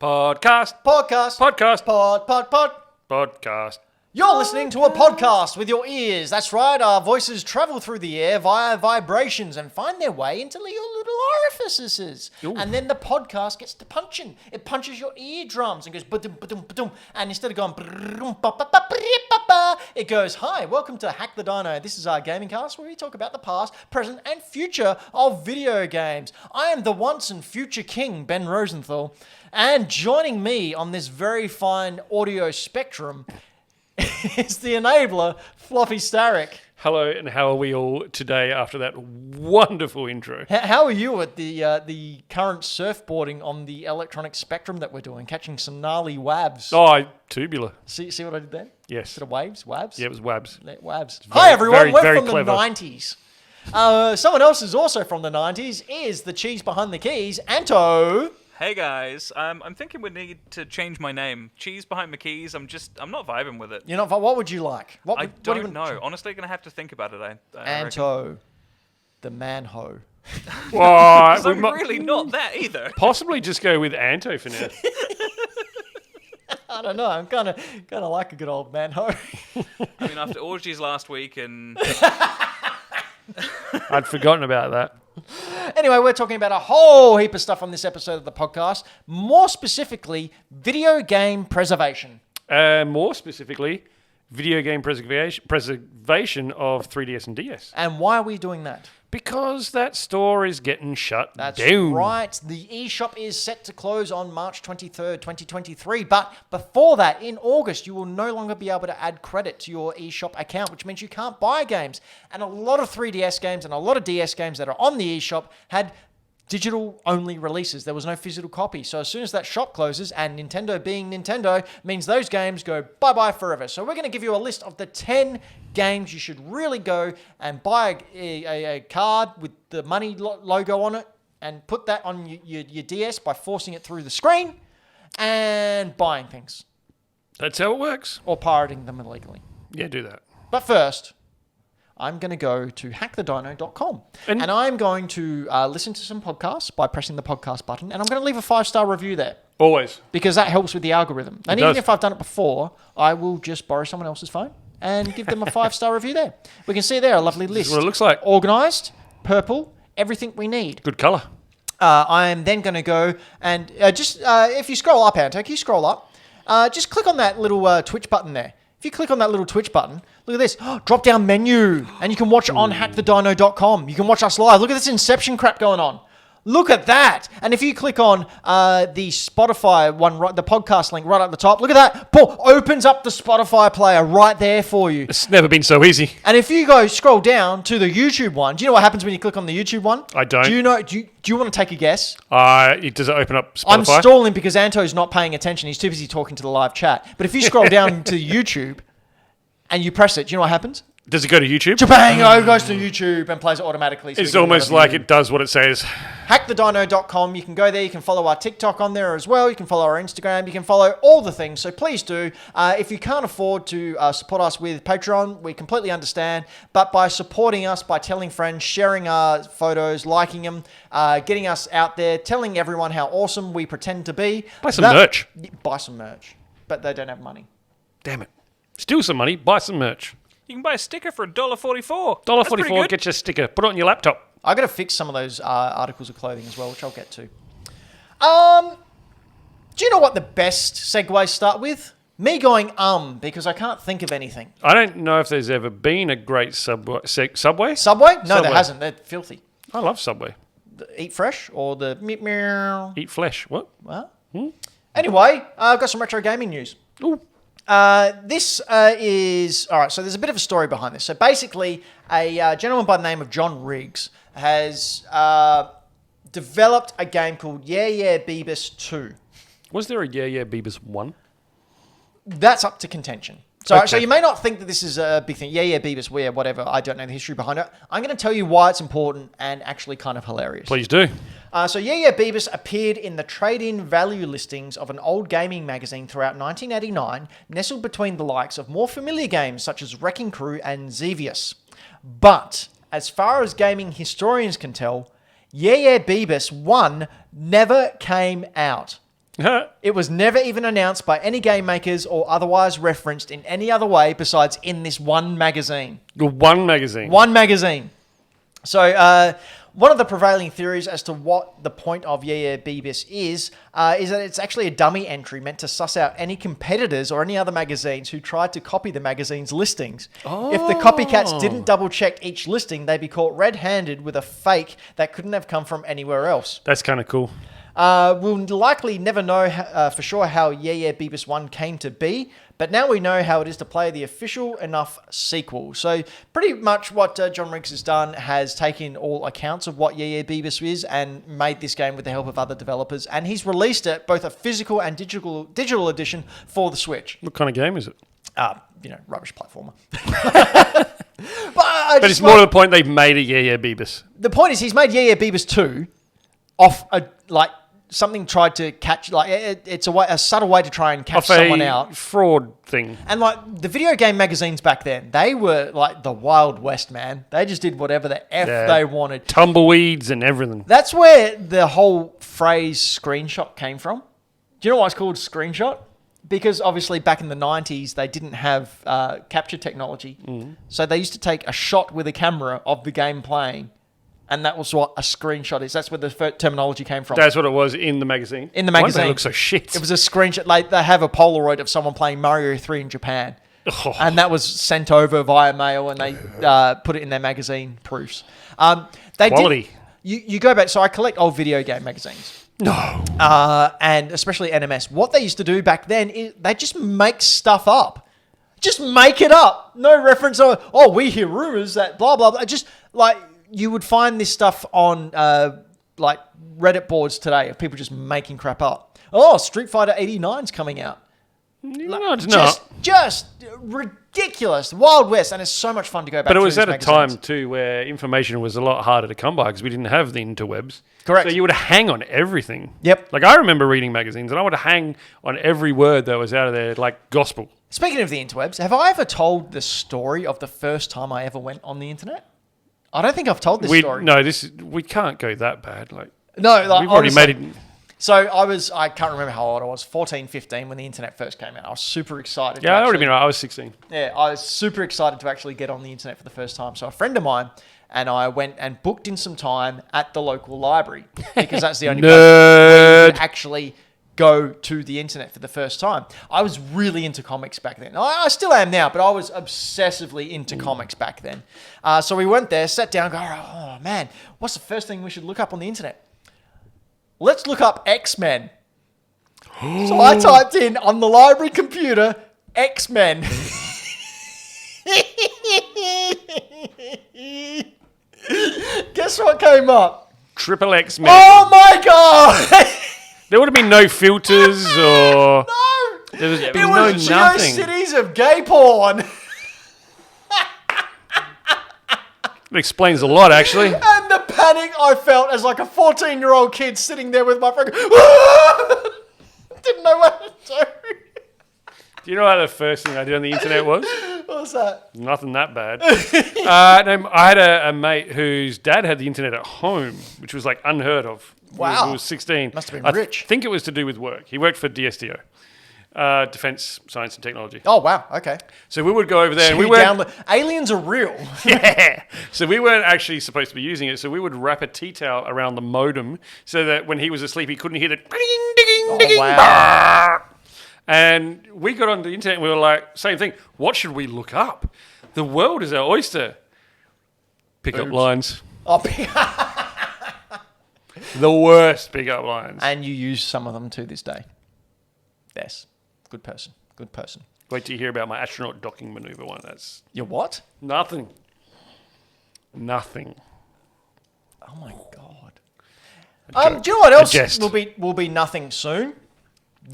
Podcast. You're listening to a podcast with your ears. That's right, our voices travel through the air via vibrations and find their way into your little orifices. Ooh. And then the podcast gets to punching. It punches your eardrums and goes ba-dum, ba-dum, ba-dum. And instead of going it goes, hi, welcome to Hack The Dino. This is our gaming cast where we talk about the past, present, and future of video games. I am the once and future king, Ben Rosenthal. And joining me on this very fine audio spectrum is the enabler, Floppy Starrick. Hello, and how are we all today after that wonderful intro? How are you at the current surfboarding on the electronic spectrum that we're doing, catching some gnarly wabs? Oh, tubular. See what I did there? Yes. Instead of waves? Wabs? Yeah, it was wabs. Wabs. Very, Hi, everyone. very, We're very from clever. the 90s. Someone else is also from the 90s, is the cheese behind the keys, Anto. Hey guys, I'm thinking we need to change my name. Cheese behind my keys. I'm not vibing with it. You're not. What would you like? I don't know. Honestly, gonna have to think about it. I Anto, the man-ho. Well, I'm really not that either. possibly just go with Anto for now. I don't know. I'm kind of like a good old man-ho. I mean, after orgies last week and I'd forgotten about that. Anyway, we're talking about a whole heap of stuff on this episode of the podcast. More specifically, video game preservation. More specifically, video game preservation of 3DS and DS. And why are we doing that? Because that store is getting shut That's down. right. The eShop is set to close on March 23rd, 2023. But before that, in August, you will no longer be able to add credit to your eShop account, which means you can't buy games. And a lot of 3DS games and a lot of DS games that are on the eShop had digital-only releases. There was no physical copy. So as soon as that shop closes, and Nintendo being Nintendo, means those games go bye-bye forever. So we're going to give you a list of the 10 games you should really go and buy a card with the money logo on it and put that on your DS by forcing it through the screen and buying things. That's how it works. Or pirating them illegally. Yeah, do that. But first, I'm going to go to hackthedino.com and I'm going to listen to some podcasts by pressing the podcast button, and I'm going to leave a 5-star review there. Always. Because that helps with the algorithm. And It even does. if I've done it before, I will just borrow someone else's phone and give them a 5-star review there. We can see there a lovely list. This is what it looks like. Organised, purple, everything we need. Good colour. I'm then going to go and if you scroll up, Anto, can you scroll up? Just click on that little Twitch button there. If you click on that little Twitch button, look at this, drop down menu, and you can watch it on hackthedino.com. You can watch us live. Look at this Inception crap going on. Look at that. And if you click on the Spotify one, the podcast link right at the top, look at that. Boom, opens up the Spotify player right there for you. It's never been so easy. And if you scroll down to the YouTube one, do you know what happens when you click on the YouTube one? I don't. Do you know? Do you want to take a guess? Does it open up Spotify? I'm stalling because Anto's not paying attention. He's too busy talking to the live chat. But if you scroll down to YouTube and you press it, do you know what happens? Does it go to YouTube? Bang! Oh, it goes to YouTube and plays it automatically. So It's almost like it does what it says. Hackthedino.com. You can go there. You can follow our TikTok on there as well. You can follow our Instagram. You can follow all the things. So please do. If you can't afford to support us with Patreon, we completely understand. But by supporting us, by telling friends, sharing our photos, liking them, getting us out there, telling everyone how awesome we pretend to be. Buy some merch. Buy some merch. But they don't have money. Damn it. Steal some money, buy some merch. you can buy a sticker for $1.44. $1.44, get your sticker, put it on your laptop. I got to fix some of those articles of clothing as well, which I'll get to. Do you know what the best segues start with? Me going, because I can't think of anything. I don't know if there's ever been a great Subway. Subway? No, Subway. there hasn't. They're filthy. I love Subway. The Eat Fresh or the meow. Eat flesh. What? Well, anyway, I've got some retro gaming news. Ooh. This is... All right, so there's a bit of a story behind this. So basically, a gentleman by the name of John Riggs has developed a game called Yeah Yeah Beavis 2. Was there a Yeah Yeah Beavis 1? That's up to contention. So, Okay. so you may not think that this is a big thing. Yeah, yeah, Beavis, where, whatever. I don't know the history behind it. I'm going to tell you why it's important and actually kind of hilarious. Please do. So Yeah, yeah, Beavis appeared in the trade-in value listings of an old gaming magazine throughout 1989, nestled between the likes of more familiar games such as Wrecking Crew and Xevious. But, as far as gaming historians can tell, Yeah, yeah, Beavis 1 never came out. It was never even announced by any game makers or otherwise referenced in any other way besides in this one magazine. The one magazine. One magazine. So, one of the prevailing theories as to what the point of Yeah Beavis is that it's actually a dummy entry meant to suss out any competitors or any other magazines who tried to copy the magazine's listings. If the copycats didn't double check each listing, they'd be caught red-handed with a fake that couldn't have come from anywhere else. That's kind of cool. We'll likely never know for sure how Yeah Beavis 1 came to be, but now we know how it is to play the official enough sequel. So pretty much what John Riggs has done has taken all accounts of what Yeah Beavis is and made this game with the help of other developers, and he's released it, both a physical and digital edition for the Switch. What kind of game is it? Rubbish platformer. But it's more to the point they've made a Yeah Beavis. The point is he's made Yeah Beavis 2 off something tried to catch, it's a subtle way to try and catch someone out. Fraud thing. And the video game magazines back then, they were like the Wild West, man. They just did whatever the they wanted. Tumbleweeds and everything. That's where the whole phrase screenshot came from. Do you know why it's called screenshot? Because obviously back in the 90s, they didn't have capture technology. So they used to take a shot with a camera of the game playing. And that was what a screenshot is. That's where the terminology came from. That's what it was in the magazine. In the magazine. Why do they look so shit? It was a screenshot. They have a Polaroid of someone playing Mario 3 in Japan. Oh. And that was sent over via mail, and they put it in their magazine proofs. Quality. You go back. So I collect old video game magazines. No. And especially NMS. What they used to do back then is they just make stuff up. Just make it up. No reference. We hear rumors that blah, blah, blah. Just you would find this stuff on Reddit boards today of people just making crap up. Street Fighter 89's coming out. No, it's not. Just ridiculous. Wild West, and it's so much fun to go back to. But it was these at a magazines. time, too, where information was a lot harder to come by because we didn't have the interwebs. Correct. So you would hang on everything. Yep. I remember reading magazines, and I would hang on every word that was out of there, like gospel. Speaking of the interwebs, have I ever told the story of the first time I ever went on the internet? I don't think I've told this story. No, we can't go that bad. We've already made it. So I can't remember how old I was, 14, 15, when the internet first came out. I was super excited. Yeah, I already been right. I was 16. Yeah, I was super excited to actually get on the internet for the first time. So a friend of mine and I went and booked in some time at the local library because that's the only place where you could actually go to the internet for the first time. I was really into comics back then. I still am now, but I was obsessively into comics back then. So we went there, sat down, oh man, what's the first thing we should look up on the internet? Let's look up X-Men. So I typed in on the library computer, X-Men. Guess what came up? Triple X-Men. Oh my god! There would have been no filters or... No! There was It no was nothing. GeoCities of gay porn. It explains a lot, actually. And the panic I felt as like a 14-year-old kid sitting there with my friend. Didn't know what to do. Do you know what the first thing I did on the internet was? What was that? Nothing that bad. No, I had a mate whose dad had the internet at home, which was unheard of. Wow. He was 16. Must have been rich. I think it was to do with work. He worked for DSTO, Defense Science and Technology. Oh, wow. Okay. So we would go over there and we You were... Aliens are real. Yeah. So we weren't actually supposed to be using it. So we would wrap a tea towel around the modem so that when he was asleep, he couldn't hear the ding, ding, ding, wow. And we got on the internet and we were like, same thing. What should we look up? The world is our oyster. Pickup lines. Oh, The worst pickup lines. and you use some of them to this day. Yes. Good person. Good person. Wait till you hear about my astronaut docking maneuver one. That's Your what? nothing. Nothing. Oh my god. Do you know what else will be nothing soon?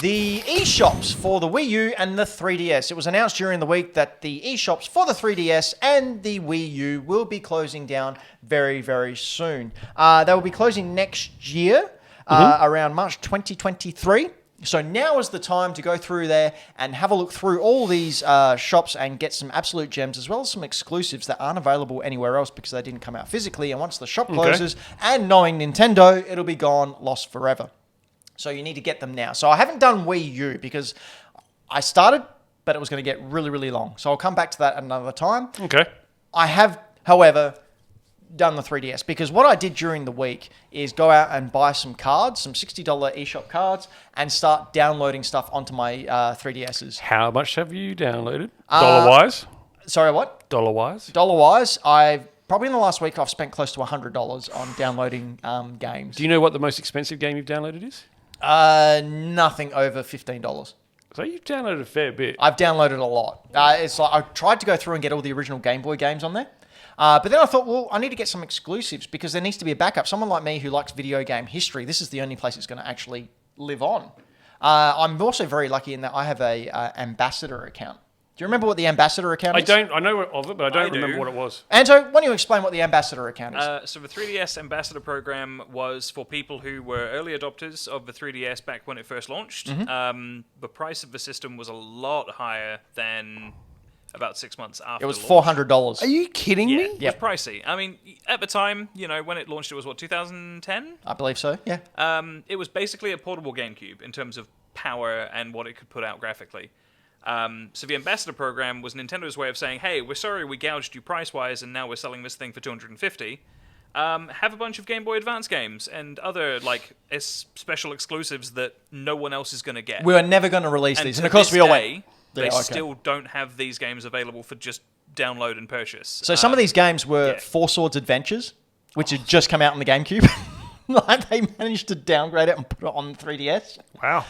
The eShops for the Wii U and the 3DS. It was announced during the week that the eShops for the 3DS and the Wii U will be closing down very, very soon. They will be closing next year, around March 2023. So now is the time to go through there and have a look through all these shops and get some absolute gems, as well as some exclusives that aren't available anywhere else because they didn't come out physically. And once the shop closes, and knowing Nintendo, it'll be gone, lost forever. So you need to get them now. So I haven't done Wii U because I started, but it was going to get really, really long. So I'll come back to that another time. Okay. I have, however, done the 3DS because what I did during the week is go out and buy some cards, some $60 eShop cards, and start downloading stuff onto my 3DSs. How much have you downloaded? Dollar-wise? Sorry, what? Dollar-wise? Dollar-wise, I've probably in the last week I've spent close to $100 on downloading games. Do you know what the most expensive game you've downloaded is? Nothing over $15. So you've downloaded a fair bit. I've downloaded a lot. It's like I tried to go through and get all the original Game Boy games on there. But then I thought, well, I need to get some exclusives because there needs to be a backup. Someone like me who likes video game history, this is the only place it's going to actually live on. I'm also very lucky in that I have a ambassador account. Do you remember what the ambassador account is? I don't. I know of it, but I don't remember do. what it was. Anto, why don't you explain what the ambassador account is? So the 3DS Ambassador Program was for people who were early adopters of the 3DS back when it first launched. The price of the system was a lot higher than about 6 months after It was launch. $400. Are you kidding Yeah, me? it was pricey. I mean, at the time, when it launched, it was, 2010? I believe so, yeah. It was basically a portable GameCube in terms of power and what it could put out graphically. So the Ambassador Program was Nintendo's way of saying, hey, we're sorry we gouged you price-wise and now we're selling this thing for $250. Have a bunch of Game Boy Advance games and other special exclusives that no one else is going to get. We were never going to release these. to And of course this we all day, went. They Yeah, okay. still don't have these games available for just download and purchase. So some of these games were yeah. Four Swords Adventures, which had just come out on the GameCube. Like they managed to downgrade it and put it on the 3DS. Wow.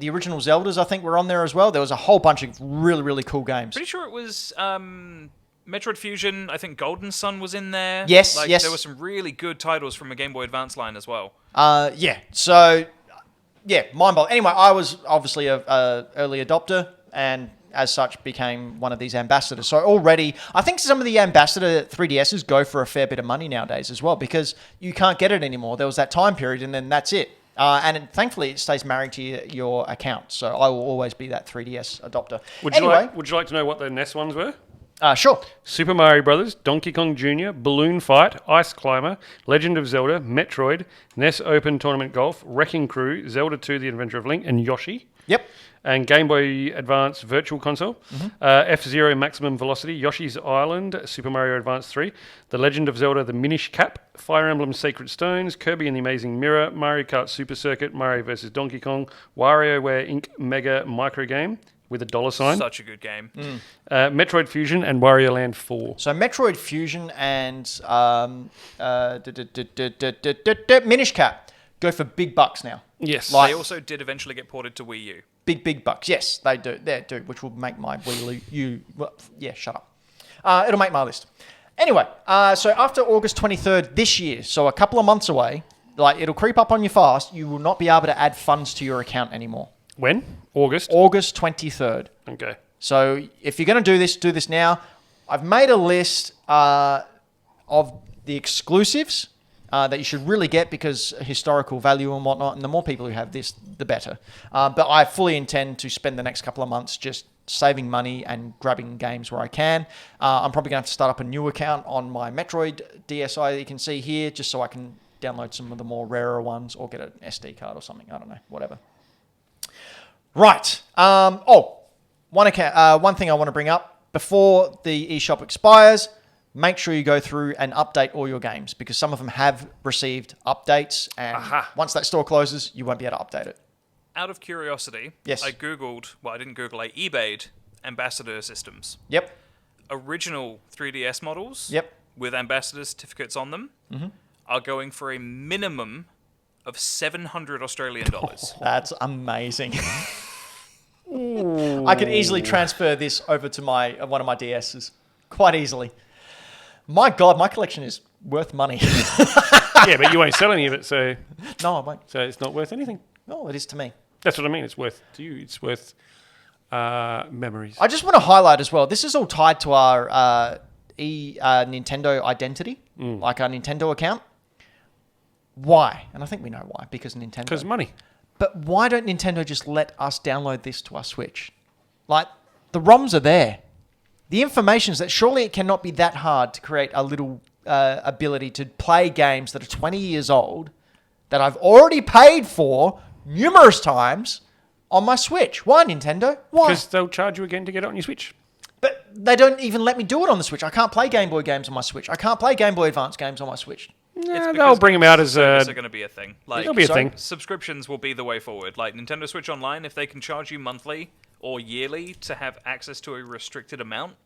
The original Zeldas, I think, were on there as well. There was a whole bunch of really, really cool games. Pretty sure it was Metroid Fusion. I think Golden Sun was in there. Yes, yes. There were some really good titles from a Game Boy Advance line as well. Yeah. So, yeah, mind-boggling. Anyway, I was obviously a early adopter and as such became one of these ambassadors. So already, I think some of the ambassador 3DSs go for a fair bit of money nowadays as well because you can't get it anymore. There was that time period and then that's it. Thankfully, it stays married to your account. So I will always be that 3DS adopter. Would Anyway, you like to know what the NES ones were? sure. Super Mario Brothers, Donkey Kong Jr., Balloon Fight, Ice Climber, Legend of Zelda, Metroid, NES Open Tournament Golf, Wrecking Crew, Zelda 2: The Adventure of Link, and Yoshi. Yep. And Game Boy Advance Virtual Console, F-Zero Maximum Velocity, Yoshi's Island, Super Mario Advance 3, The Legend of Zelda The Minish Cap, Fire Emblem Sacred Stones, Kirby and the Amazing Mirror, Mario Kart Super Circuit, Mario vs. Donkey Kong, WarioWare Inc. Mega Micro Game with a $sign, Such a good game. Metroid Fusion, and Wario Land 4. So Metroid Fusion and Minish Cap go for big bucks now. Yes. They also did eventually get ported to Wii U. Big bucks. Yes, they do. They do, which will make my Wii U. Well, yeah, shut up. It'll make my list. Anyway, so after August 23rd this year, so a couple of months away, it'll creep up on you fast. You will not be able to add funds to your account anymore. When? August? August 23rd. Okay. So if you're going to do this now. I've made a list of the exclusives that you should really get because historical value and whatnot, and the more people who have this, the better. But I fully intend to spend the next couple of months just saving money and grabbing games where I can. I'm probably going to have to start up a new account on my Metroid DSi that you can see here, just so I can download some of the more rarer ones or get an SD card or something. I don't know, whatever. Right. One thing I want to bring up. Before the eShop expires, make sure you go through and update all your games because some of them have received updates and once that store closes, you won't be able to update it. Out of curiosity, Yes. I eBayed ambassador systems. Yep. Original 3DS models Yep. with ambassador certificates on them are going for a minimum of 700 Australian dollars. That's amazing. I could easily transfer this over to one of my DSs. Quite easily. My God, my collection is worth money. Yeah, but you won't sell any of it, so No, I won't. it's not worth anything. No, it is to me. That's what I mean. It's worth to you. It's worth memories. I just want to highlight as well, this is all tied to our Nintendo identity, like our Nintendo account. Why? And I think we know why, because Nintendo. Because money. But why don't Nintendo just let us download this to our Switch? Like, the ROMs are there. The information's that surely it cannot be that hard to create a little ability to play games that are 20 years old that I've already paid for numerous times on my Switch. Why, Nintendo? Why? Because they'll charge you again to get it on your Switch. But they don't even let me do it on the Switch. I can't play Game Boy games on my Switch. I can't play Game Boy Advance games on my Switch. Yeah, they'll bring them out as It's going to be a thing. Like, it'll be a sorry? thing. subscriptions will be the way forward. Like Nintendo Switch Online, if they can charge you monthly or yearly to have access to a restricted amount,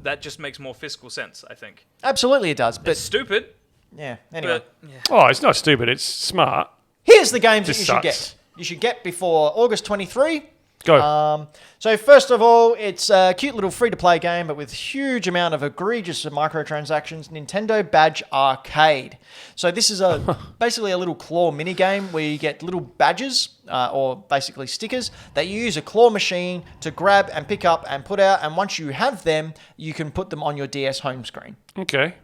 that just makes more fiscal sense, I think. Absolutely it does. But It's stupid, yeah, anyway. but yeah. Oh, it's not stupid. It's smart. Here's the games that Just you should sucks. get. You should get before August 23. Go. So first of all, it's a cute little free-to-play game, but with huge amount of egregious microtransactions. Nintendo Badge Arcade. So this is basically a little claw mini game where you get little badges, or basically stickers, that you use a claw machine to grab and pick up and put out. And once you have them, you can put them on your DS home screen. Okay.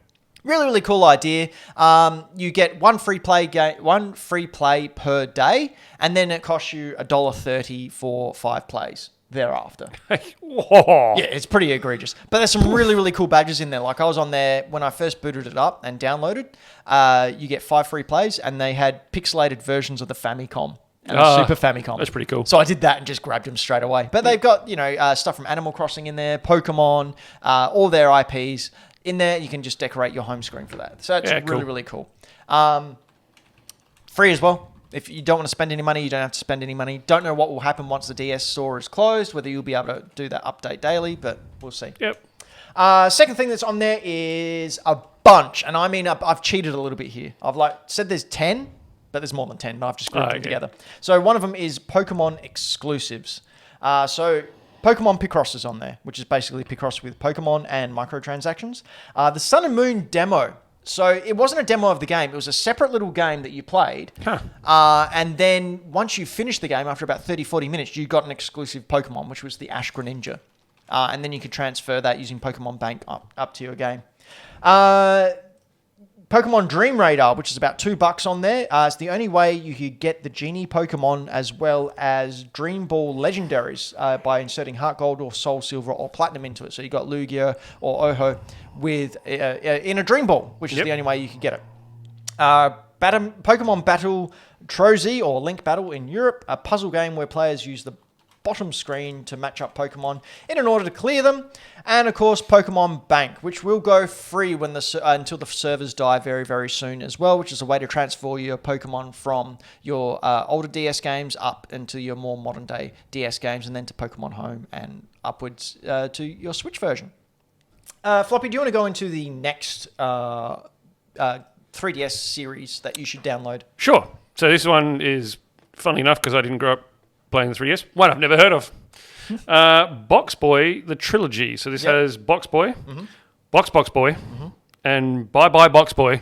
Really, really cool idea. You get one free play per day, and then it costs you $1.30 for 5 plays thereafter. Whoa. Yeah, it's pretty egregious. But there's some really, really cool badges in there. Like I was on there when I first booted it up and downloaded. You get 5 free plays, and they had pixelated versions of the Famicom and the Super Famicom. That's pretty cool. So I did that and just grabbed them straight away. But they've got, stuff from Animal Crossing in there, Pokemon, all their IPs. In there, you can just decorate your home screen for that. So it's really, really cool. Free as well. If you don't want to spend any money, you don't have to spend any money. Don't know what will happen once the DS store is closed, whether you'll be able to do that update daily, but we'll see. Yep. Second thing that's on there is a bunch. And I mean, I've cheated a little bit here. I've said there's 10, but there's more than 10, but I've just grouped them together. So one of them is Pokemon exclusives. So Pokemon Picross is on there, which is basically Picross with Pokemon and microtransactions. The Sun and Moon demo. So it wasn't a demo of the game. It was a separate little game that you played. And then once you finished the game, after about 30, 40 minutes, you got an exclusive Pokemon, which was the Ash Greninja. And then you could transfer that using Pokemon Bank up to your game. Pokemon Dream Radar, which is about $2 on there. It's the only way you could get the Genie Pokemon as well as Dream Ball Legendaries by inserting Heart Gold or Soul Silver or Platinum into it. So you got Lugia or Oho with in a Dream Ball, which is the only way you can get it. Pokemon Battle Trozy or Link Battle in Europe, a puzzle game where players use the bottom screen to match up Pokemon in order to clear them. And of course, Pokemon Bank, which will go free when until the servers die very, very soon as well, which is a way to transfer your Pokemon from your older DS games up into your more modern day DS games and then to Pokemon Home and upwards to your Switch version. Floppy, do you want to go into the next 3DS series that you should download? Sure. So this one is, funny enough, because I didn't grow up playing the 3DS, one I've never heard of. Boy the Trilogy. So this has Box Boy, Box Boy, and Bye Bye Box Boy.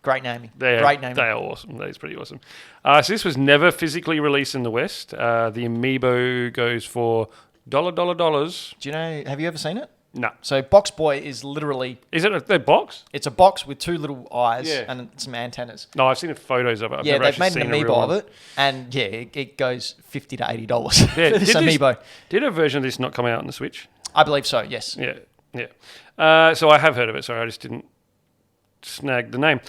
Great naming. Great naming. They are awesome. That is pretty awesome. So this was never physically released in the West. The amiibo goes for $. Do you know, have you ever seen it? No. So Box Boy is literally... Is it a box? It's a box with 2 little eyes and some antennas. No, I've seen photos of it. I've never they've made seen an amiibo of it. And it goes $50 to $80 for this amiibo. Did a version of this not come out on the Switch? I believe so, yes. Yeah. So I have heard of it. Sorry, I just didn't snag the name.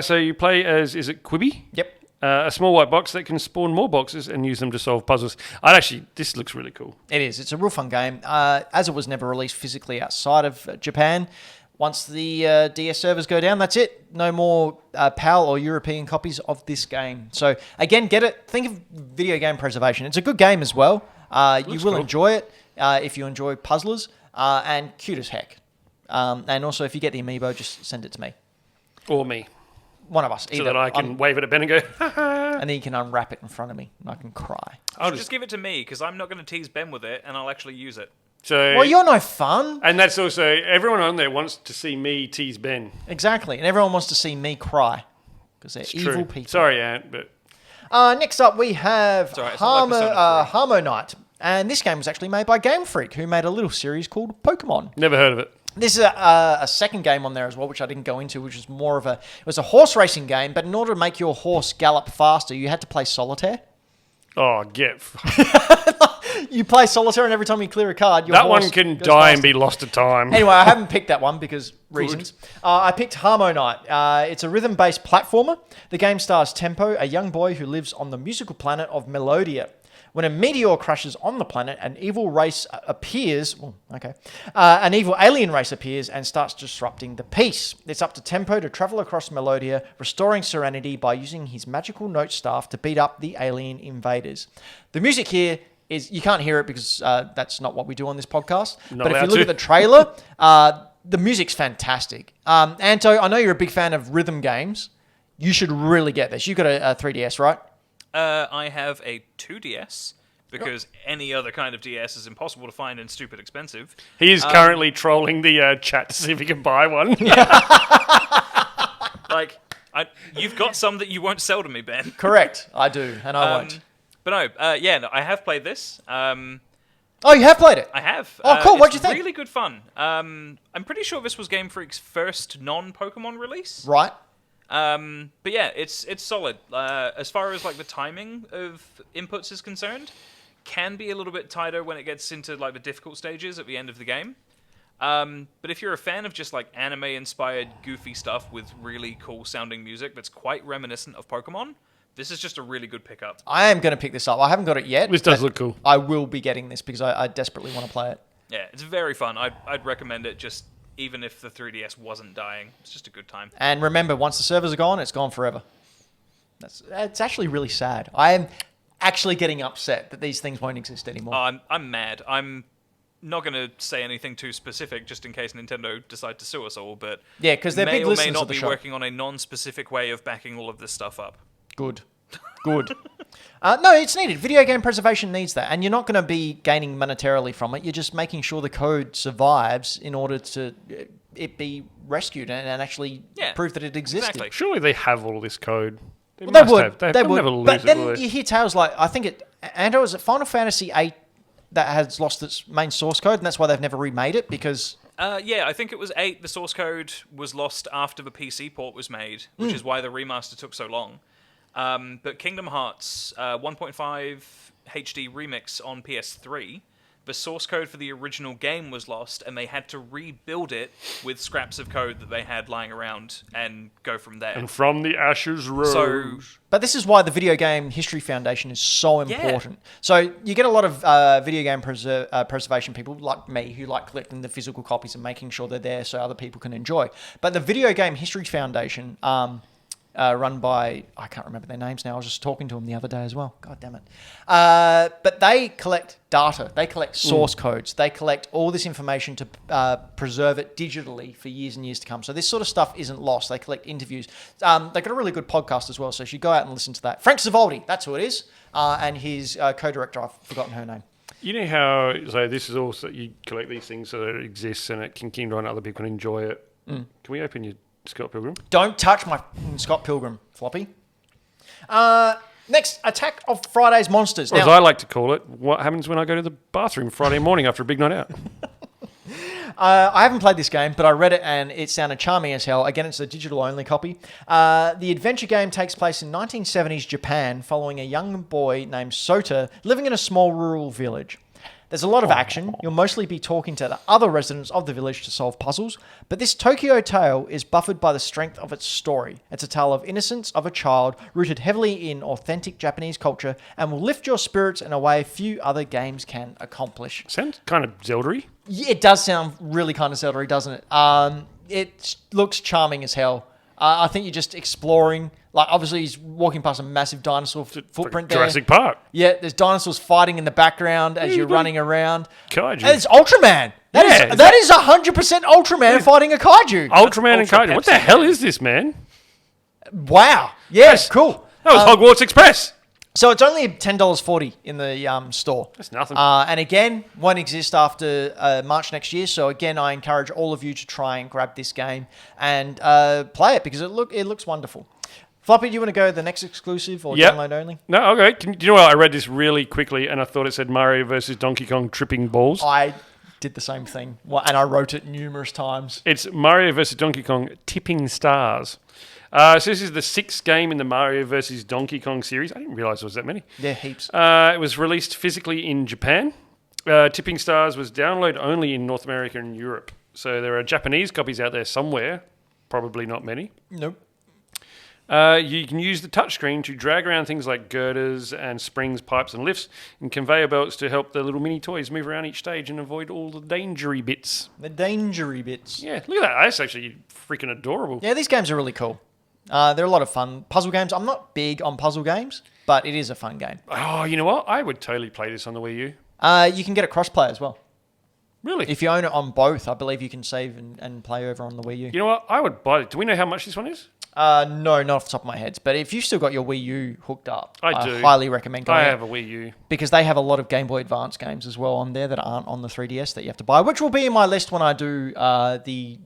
So you play as, is it Quibi? Yep. A small white box that can spawn more boxes and use them to solve puzzles. This looks really cool. It is. It's a real fun game. As it was never released physically outside of Japan, once the DS servers go down, that's it. No more PAL or European copies of this game. So, again, get it. Think of video game preservation. It's a good game as well. You will enjoy it if you enjoy puzzlers, and cute as heck. And also, if you get the amiibo, just send it to me. Or me. One of us. So that I can wave it at Ben and go, and then you can unwrap it in front of me, and I can cry. I'll just give it to me, because I'm not going to tease Ben with it, and I'll actually use it. So, well, you're no fun. And that's also, everyone on there wants to see me tease Ben. Exactly. And everyone wants to see me cry, because they're evil people. Sorry, Ant, but... Next up, we have Harmonite. And this game was actually made by Game Freak, who made a little series called Pokemon. Never heard of it. This is a second game on there as well, which I didn't go into, which was more of it was a horse racing game, but in order to make your horse gallop faster, you had to play solitaire. Oh, You play solitaire, and every time you clear a card, your that horse one can goes die faster. and be lost to time. Anyway, I haven't picked that one because reasons. I picked Harmonite. It's a rhythm-based platformer. The game stars Tempo, a young boy who lives on the musical planet of Melodia. When a meteor crashes on the planet, an evil race appears. An evil alien race appears and starts disrupting the peace. It's up to Tempo to travel across Melodia, restoring serenity by using his magical note staff to beat up the alien invaders. The music here is, you can't hear it because that's not what we do on this podcast. But if you look at the trailer, the music's fantastic. Anto, I know you're a big fan of rhythm games. You should really get this. You've got a 3DS, right? I have a 2DS because any other kind of DS is impossible to find and stupid expensive. He is currently trolling the chat to see if he can buy one. You've got some that you won't sell to me, Ben. Correct. I do, and I won't. But no, I have played this. Oh, you have played it? I have. Oh, cool. What'd you think? It's really good fun. I'm pretty sure this was Game Freak's first non-Pokemon release. Right. But yeah, it's solid. As far as like the timing of inputs is concerned, can be a little bit tighter when it gets into like the difficult stages at the end of the game. But if you're a fan of just like anime-inspired goofy stuff with really cool sounding music that's quite reminiscent of Pokemon, this is just a really good pickup. I am going to pick this up. I haven't got it yet. This does look cool. I will be getting this because I desperately want to play it. Yeah, it's very fun. I'd recommend it just even if the 3DS wasn't dying. It's just a good time. And remember, once the servers are gone, it's gone forever. It's actually really sad. I am actually getting upset that these things won't exist anymore. I'm mad. I'm not going to say anything too specific just in case Nintendo decide to sue us all, but yeah, because they're big listeners of the show. May or may not be working on a non-specific way of backing all of this stuff up. Good. No, it's needed. Video game preservation needs that. And you're not going to be gaining monetarily from it. You're just making sure the code survives in order to it be rescued and actually prove that it existed. Exactly. Surely they have all this code. They would. have. They would. Never lose but it, then will they? you hear tales like, I think Ando, is it Final Fantasy VIII that has lost its main source code, and that's why they've never remade it, because... I think it was 8. The source code was lost after the PC port was made, which is why the remaster took so long. But Kingdom Hearts 1.5 HD Remix on PS3, the source code for the original game was lost, and they had to rebuild it with scraps of code that they had lying around and go from there. And from the ashes rose. But this is why the Video Game History Foundation is so important. So you get a lot of video game preservation people like me who like collecting the physical copies and making sure they're there so other people can enjoy. But the Video Game History Foundation... run by, I can't remember their names now. I was just talking to them the other day as well. God damn it. But they collect data. They collect source codes. They collect all this information to preserve it digitally for years and years to come. So this sort of stuff isn't lost. They collect interviews. They've got a really good podcast as well, so you should go out and listen to that. Frank Zavoldi, that's who it is. And his co-director, I've forgotten her name. You know how, so this is also, you collect these things so that it exists and it can continue on, other people can enjoy it. Can we open your Scott Pilgrim? Don't touch my Scott Pilgrim, Floppy. Next, Attack of Friday's Monsters. Or as I like to call it, what happens when I go to the bathroom Friday morning after a big night out? I haven't played this game, but I read it and it sounded charming as hell. Again, it's a digital-only copy. The adventure game takes place in 1970s Japan, following a young boy named Sota living in a small rural village. There's a lot of action. You'll mostly be talking to the other residents of the village to solve puzzles, but this Tokyo tale is buffered by the strength of its story. It's a tale of innocence of a child rooted heavily in authentic Japanese culture and will lift your spirits in a way few other games can accomplish. Sounds kind of Zelda-y. It does sound really kind of Zelda-y, doesn't it? It looks charming as hell. I think you're just exploring. Like, obviously, he's walking past a massive dinosaur footprint there. Jurassic Park. Yeah, there's dinosaurs fighting in the background as you're running around. Kaiju. And it's Ultraman. That is 100% Ultraman fighting a kaiju. Ultraman and Kaiju. What the hell is this, man? Wow. Yes, cool. That was Hogwarts Express. So it's only $10.40 in the store. That's nothing. And again, won't exist after March next year. So again, I encourage all of you to try and grab this game and play it because it looks wonderful. Floppy, do you want to go to the next exclusive or download only? No, okay. Do you know what? I read this really quickly and I thought it said Mario versus Donkey Kong tripping balls. I did the same thing. And I wrote it numerous times. It's Mario versus Donkey Kong tipping stars. So this is the 6th game in the Mario vs. Donkey Kong series. I didn't realise there was that many. Yeah, heaps. It was released physically in Japan. Tipping Stars was download only in North America and Europe. So there are Japanese copies out there somewhere. Probably not many. Nope. You can use the touchscreen to drag around things like girders and springs, pipes and lifts, and conveyor belts to help the little mini toys move around each stage and avoid all the dangery bits. The dangery bits. Yeah, look at that. That's actually freaking adorable. Yeah, these games are really cool. They're a lot of fun. Puzzle games. I'm not big on puzzle games, but it is a fun game. Oh, you know what? I would totally play this on the Wii U. You can get it cross-play as well. Really? If you own it on both, I believe you can save and play over on the Wii U. You know what? I would buy it. Do we know how much this one is? No, not off the top of my head. But if you've still got your Wii U hooked up, I do. highly recommend going. I have a Wii U. Because they have a lot of Game Boy Advance games as well on there that aren't on the 3DS that you have to buy, which will be in my list when I do the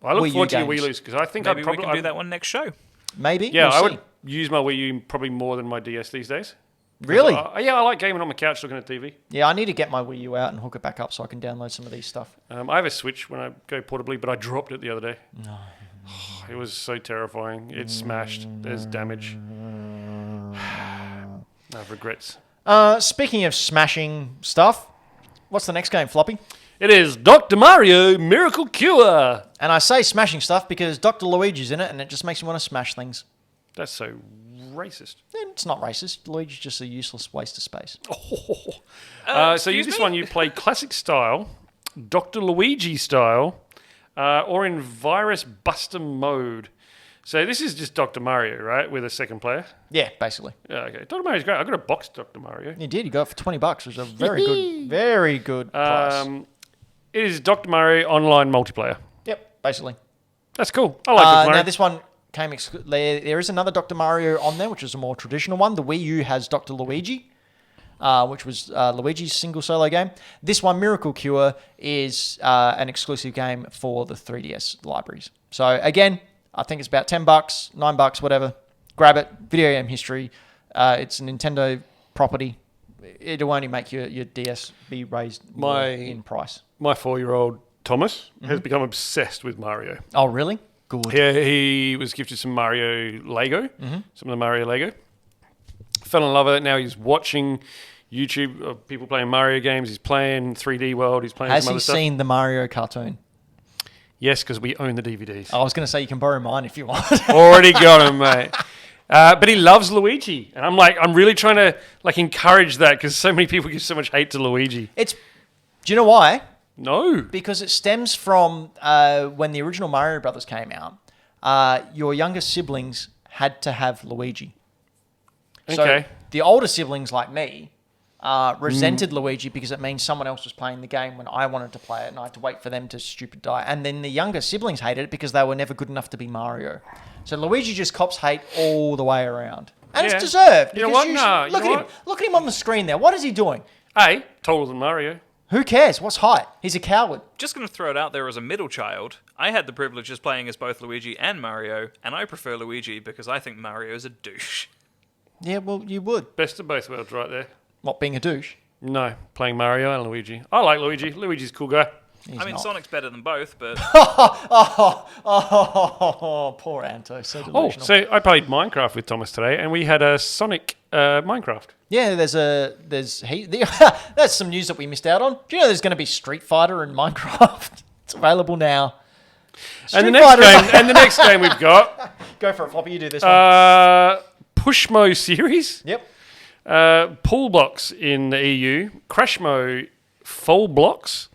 I look Wii U forward to your games. Wii U's because I think Maybe I'd probably we can do that one next show. Maybe. Yeah, We'll I see. would use my Wii U probably more than my DS these days. Really? Yeah, I like gaming on my couch looking at TV. Yeah, I need to get my Wii U out and hook it back up so I can download some of these stuff. I have a Switch when I go portably, but I dropped it the other day. No. It was so terrifying. It smashed. There's damage. I have regrets. Speaking of smashing stuff, what's the next game, Floppy? It is Dr. Mario Miracle Cure. And I say smashing stuff because Dr. Luigi's in it and it just makes me want to smash things. That's so racist. It's not racist. Luigi's just a useless waste of space. So you this one, you play classic style, Dr. Luigi style, or in Virus Buster mode. So this is just Dr. Mario, right, with a second player? Yeah, basically. Yeah, okay. Dr. Mario's great. I got a box Dr. Mario. You did. You got it for $20, which is a very good price. It is Dr. Mario online multiplayer. Yep, basically. That's cool. I like Dr. Mario. Now, this one came... there is another Dr. Mario on there, which is a more traditional one. The Wii U has Dr. Luigi, which was Luigi's single solo game. This one, Miracle Cure, is an exclusive game for the 3DS libraries. So, again, I think it's about $10, $9, whatever. Grab it. Video game history. It's a Nintendo property. It'll only make your DS be raised more in price. My 4-year-old Thomas has become obsessed with Mario. Oh, really? Good. Yeah, he was gifted some Mario Lego, some of the Mario Lego. Fell in love with it. Now he's watching YouTube of people playing Mario games. He's playing 3D World. He's playing Has some he other stuff. seen the Mario cartoon? Yes, because we own the DVDs. I was going to say you can borrow mine if you want. Already got him, mate. But he loves Luigi, and I'm really trying to encourage that because so many people give so much hate to Luigi. Do you know why? No, Because it stems from when the original Mario Brothers came out. Your younger siblings had to have Luigi. Okay. So the older siblings, like me, resented Luigi because it means someone else was playing the game when I wanted to play it, and I had to wait for them to stupid die. And then the younger siblings hated it because they were never good enough to be Mario. So Luigi just cops hate all the way around. And Yeah. it's deserved. You know because what? No, you look know at him. Look at him on the screen there. What is he doing? A, taller than Mario. Who cares? What's height? He's a coward. Just going to throw it out there as a middle child. I had the privilege of playing as both Luigi and Mario, and I prefer Luigi because I think Mario is a douche. Yeah, well, you would. Best of both worlds right there. What, being a douche? No, playing Mario and Luigi. I like Luigi. Luigi's a cool guy. He's I mean, not. Sonic's better than both, but Oh, poor Anto. So Oh, delusional. so I played Minecraft with Thomas today, and we had a Sonic Minecraft. Yeah, there's some news that we missed out on. Do you know there's going to be Street Fighter in Minecraft? It's available now. And the Street next game we've got Go for it, Floppy. You do this one. Pushmo series, Yep. Pool Blocks in the EU, Crashmo Full Blocks,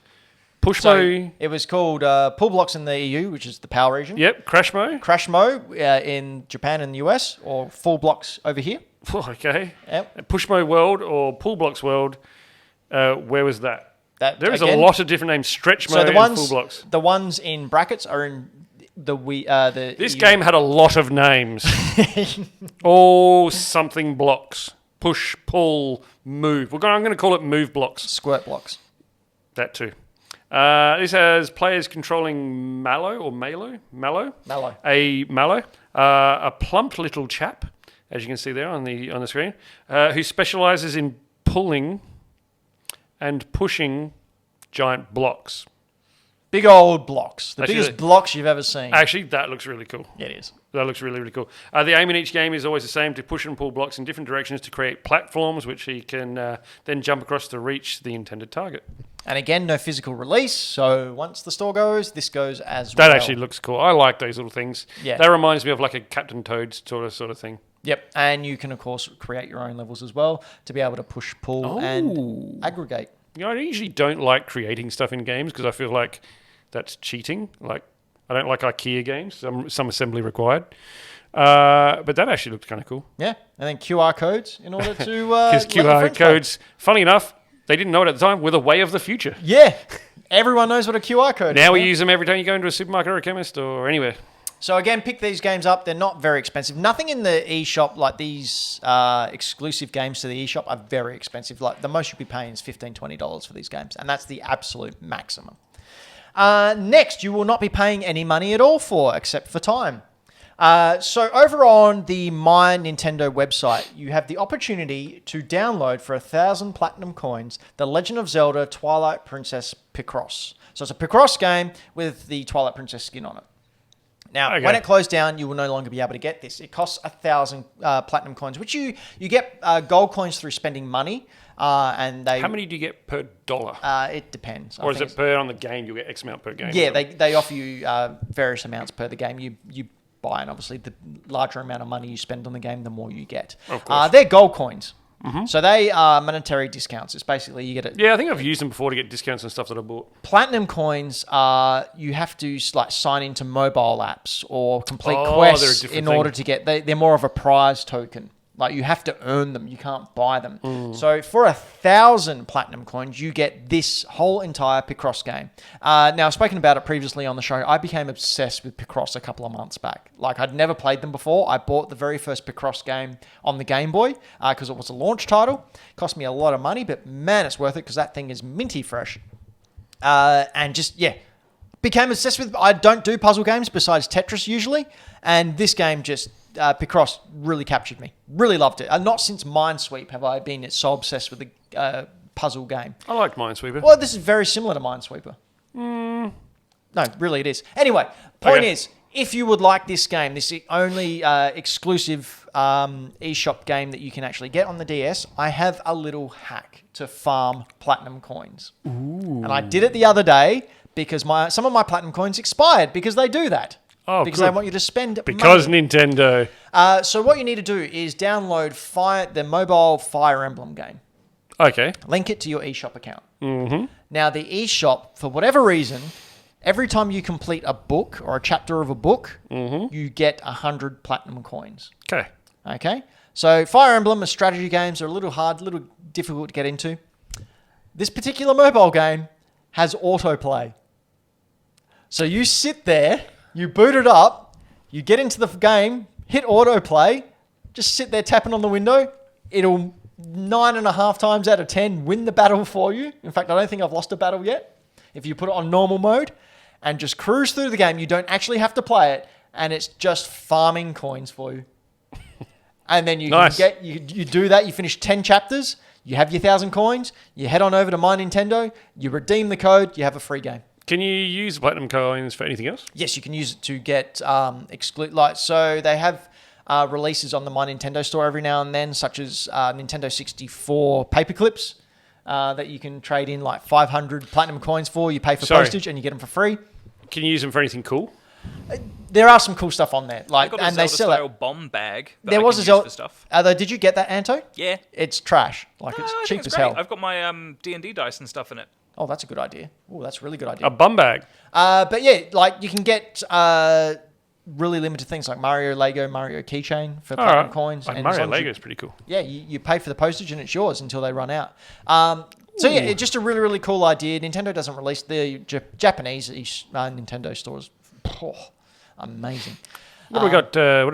Pushmo. So it was called Pool Blocks in the EU, which is the PAL region. Yep, Crashmo. Crashmo in Japan and the US, or Full Blocks over here. Okay. Yep. Pushmo World or Pool Blocks World. Where was that? There was again, a lot of different names. Stretch So mode the and ones, Full Blocks. the ones in brackets are in the This EU. game had a lot of names. All something blocks. Push, pull, move. I'm going to call it move blocks. Squirt blocks. That too. This has players controlling Mallow or Malo? Mallow? Mallow. A Mallow. A plump little chap, as you can see there on the screen, who specialises in pulling and pushing giant blocks. Big old blocks. The Actually, biggest blocks you've ever seen. Actually, that looks really cool. It is. That looks really, really cool. The aim in each game is always the same, to push and pull blocks in different directions to create platforms, which he can then jump across to reach the intended target. And again, no physical release, so once the store goes, this goes as well. That actually looks cool. I like those little things. Yeah. That reminds me of like a Captain Toad sort of thing. Yep, and you can, of course, create your own levels as well to be able to push, pull, and aggregate. You know, I usually don't like creating stuff in games because I feel like that's cheating. Like, I don't like IKEA games, some assembly required. But that actually looked kind of cool. Yeah, and then QR codes in order to... Because QR codes, funny enough, they didn't know it at the time, were the way of the future. Yeah, everyone knows what a QR code is. Now we use them every time you go into a supermarket or a chemist or anywhere. So again, pick these games up. They're not very expensive. Nothing in the eShop, like these exclusive games to the eShop, are very expensive. Like the most you'll be paying is $15, $20 for these games, and that's the absolute maximum. Next, you will not be paying any money at all for, except for time. So over on the My Nintendo website, you have the opportunity to download for 1,000 platinum coins The Legend of Zelda Twilight Princess Picross. So it's a Picross game with the Twilight Princess skin on it. Now, when it closed down, you will no longer be able to get this. It costs 1,000 platinum coins, which you get gold coins through spending money. And they How many do you get per dollar? It depends. Or is it per on the game? You'll get X amount per game? Yeah, they offer you various amounts per the game you buy, and obviously the larger amount of money you spend on the game, the more you get. Of course. They're gold coins. Mm-hmm. So they are monetary discounts. It's basically you get it. Yeah, I think I've used them before to get discounts and stuff that I bought. Platinum coins are you have to like sign into mobile apps or complete quests in order to get. They're more of a prize token. Like you have to earn them. You can't buy them. So for 1,000 platinum coins, you get this whole entire Picross game. Now I've spoken about it previously on the show. I became obsessed with Picross a couple of months back. Like I'd never played them before. I bought the very first Picross game on the Game Boy because it was a launch title. It cost me a lot of money, but man, it's worth it because that thing is minty fresh. And just became obsessed with. I don't do puzzle games besides Tetris usually, and this game just. Picross really captured me. Really loved it. Not since Minesweep have I been so obsessed with the puzzle game. I liked Minesweeper. Well, this is very similar to Minesweeper. No, really it is. Anyway, point is, if you would like this game, this is the only exclusive eShop game that you can actually get on the DS, I have a little hack to farm platinum coins. Ooh. And I did it the other day because some of my platinum coins expired because they do that. Oh, because they want you to spend because money. Nintendo. So what you need to do is download the mobile Fire Emblem game. Okay. Link it to your eShop account. Mm-hmm. Now, the eShop, for whatever reason, every time you complete a book or a chapter of a book, you get 100 platinum coins. Okay. Okay? So Fire Emblem and strategy games are a little hard, a little difficult to get into. This particular mobile game has autoplay. So you sit there... You boot it up, you get into the game, hit autoplay, just sit there tapping on the window. It'll 9.5 times out of 10 win the battle for you. In fact, I don't think I've lost a battle yet. If you put it on normal mode and just cruise through the game, you don't actually have to play it, and it's just farming coins for you. And then you you do that, you finish 10 chapters, you have your 1,000 coins, you head on over to My Nintendo, you redeem the code, you have a free game. Can you use platinum coins for anything else? Yes, you can use it to get so they have releases on the My Nintendo store every now and then, such as Nintendo 64 paper clips that you can trade in like 500 platinum coins for. You pay for postage and you get them for free. Can you use them for anything cool? There are some cool stuff on there, I got a Zelda-style bomb bag. There was a Zelda stuff. Did you get that, Anto? Yeah, it's trash. Like it's cheap as hell. I've got my D&D dice and stuff in it. Oh, that's a good idea. Oh, that's a really good idea. A bum bag. But yeah, like you can get really limited things like Mario keychain for platinum coins. Like Mario Lego is pretty cool. Yeah, you pay for the postage and it's yours until they run out. So yeah, it's just a really, really cool idea. Nintendo doesn't release the Japanese Nintendo stores. Oh, amazing. What do